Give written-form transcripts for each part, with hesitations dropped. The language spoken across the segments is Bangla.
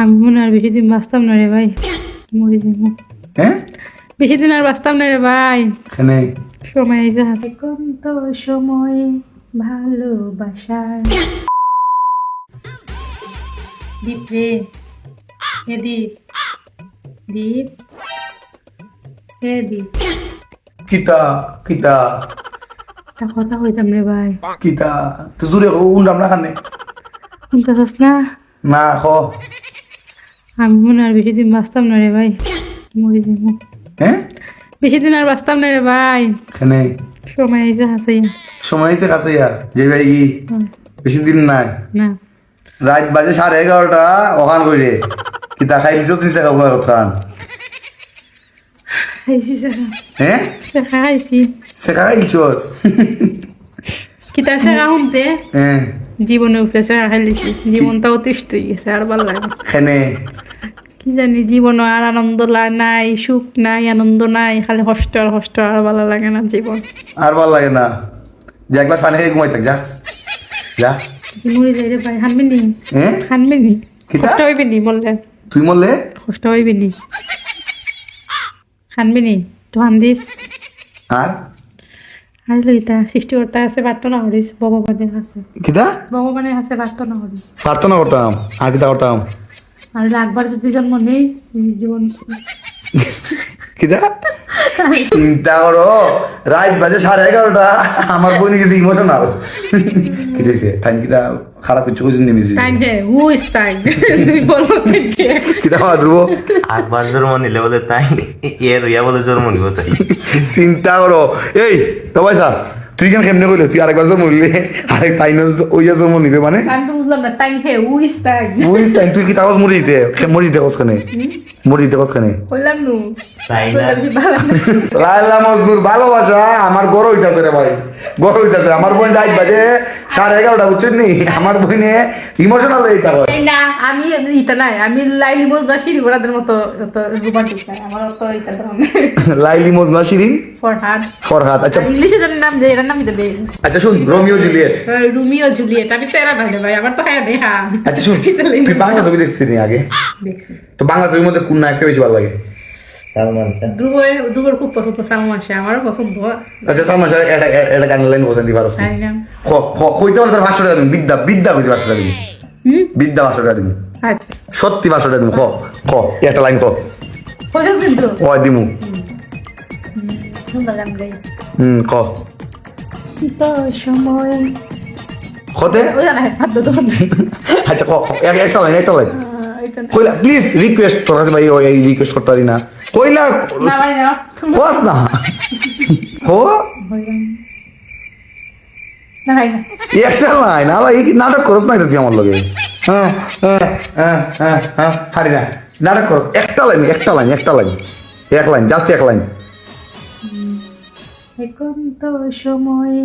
আমি মনে আর বেশি দিন বাঁচতাম না রে ভাই, মরে যাবো। হ্যাঁ বেশি দিন আর বাঁচতাম না রে ভাই, এখানে সময় এসে হাসি কম তো সময় ভালোবাসার। দীপ রে, হে দীপ, দীপ, হে দীপ, কিতা কিতা একটা কথা হইতাম রে ভাই, কিতা তুই জুড়ে উন্ডাম না খানে শুনতেছস না? না খ আমি মনে আর বেশি দিন বাঁচতাম না রে ভাই, মরে যাবো। হ্যাঁ বেশি দিন আর বাঁচতাম না রে ভাই, এখানে সময় এসে হাসাইয়া। সময় এসে কাছে ইয়া যে ভাই ই বেশি দিন নাই না রাত বাজে 11:30 ওখান কইরে কিতা খাই লিচো তিন টাকা ওখান খাইছি সেখা, হ্যাঁ সেখা খাইছি। সেকা খাই লিচোস কিতার সেখা শুনতে হ্যাঁ জীবনের উপরে সেখা খাইলিছি, জীবনটা অতিষ্ঠ হয়ে গেছে, আর ভালো লাগে না। এখানে কি জানি জীবন আর আনন্দ নাই, সুখ নাই, আনন্দ নাই, খালি কষ্ট আর কষ্ট, আর ভালো লাগে না জীবন। আর ভালো লাগে না যে এক গ্লাস পানি খেয়ে ঘুমাই থাক যা যা কি মরে যাই রে ভাই, হানবে নি, হ্যাঁ হানবে নি, কিতা? কষ্ট হইবে নি বললে, তুই মরলে কষ্ট হইবে নি, হানবে নি তো হান দিস। আর আর লইতা সৃষ্টিকর্তা আছে, প্রার্থনা করিস ভগবানের কাছে, কিতা ভগবানের কাছে প্রার্থনা করিস। প্রার্থনা করতাম আর কিতা করতাম আর একবার যদি জন্ম নেই জীবন কিতা চিন্তা করো রাত বাজে 11:30 আমার বোন গেছে ইমোশনাল কি দিয়েছে টাইম কিতা খারাপ কিছু কিছু নেমেছি টাইম হে হু ইজ টাইম তুমি বলো থেকে কিতা আমার ধ্রুব একবার জন্ম নিলে বলে তাই এর ইয়া বলে জন্ম নিব তাই চিন্তা করো এই তো ভাই স্যার তুই কেন কেমনে কইলে তুই আরেকবার জন্ম নিলে আরেক তাই ওইয়া জন্ম নিবে মানে আমি তো বুঝলাম না, টাইম হে হু ইজ টাইম বুঝিস তাই তুই কি তাও মরি দিতে কসখানে কইলাম নু তাই না কইলাম কি ভালো না। লাইলা মজদুর ভালোবাসা আমার গড় হইতাছে রে ভাই গড় হইতাছে আমার বোন রাত বাজে 11:30 বুঝছেন নি আমার বোনে ইমোশনাল হইতা হয় এই না আমি ইতা নাই, আমি লাইলি মোজ না শিরি বড়াদের মতো তো রোমান্টিক নাই, আমার তো ইতা ধরনের লাইলি মজনু শিরিন ফরহাদ। ফরহাদ আচ্ছা ইংলিশে জানি নাম যে, এর নাম দেবে আচ্ছা শুন রোমিও জুলিয়েট রুমিও জুলিয়েট, আমি তো এরা নাই রে ভাই, আমার তো হ্যাঁ নেই হ্যাঁ। আচ্ছা শুন তুই বাংলা ছবি দেখছিস নি আগে দেখছি তো বাংলা ছবির মধ্যে কোন নায়কটা বেশি ভালো লাগে সালমান খান দুপুর খুব পছন্দ, সালমান শাহ আমারও পছন্দ। আচ্ছা সালমান শাহ এটা গান লাইন পছন্দ দিবার আছে জানি না। কইতে বলে তোর 500 টাকা দিবি বিদ্যা কইছি 500 টাকা দিবি বিদ্যা 500 টাকা দিবি আচ্ছা সত্যি 500 টাকা দিবি ক একটা লাইন ক হয়েছে কিন্তু ওই দিমু সুন্দর গান গাই ক তো সময় কতে ওই জানা হাত দো আচ্ছা ক একটা লাইন কইলা প্লিজ রিকোয়েস্ট তোর কাছে ভাই ওই রিকোয়েস্ট করতে পারি না কইলা না ভাই না কস না হো না ভাই না একটা লাইন আলা এই নাটক করছ না এটা তুই আমার লগে হ্যাঁ পারি না নাটক করছ একটা লাইন এক লাইন জাস্ট এক লাইন এখন তো সময়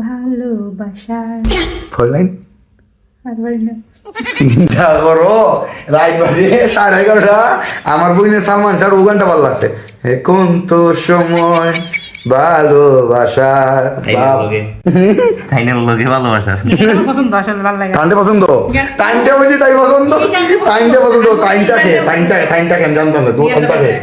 ভালোবাসার, ফোর লাইন আর পারি না। চিন্তা করো রাত বাজে 11:30 আমার বইনে সালমান শাহর ও গানটা ভালো লাগছে এখন তো সময় ভালোবাসার তাইনের লগে ভালোবাসা আমার পছন্দ আসলে ভালো লাগে। টাইমটা পছন্দ টাইমটা বুঝি তাই পছন্দ টাইমটা পছন্দ টাইমটা খেয়ে জানতাম না তো টাইমটা খেয়ে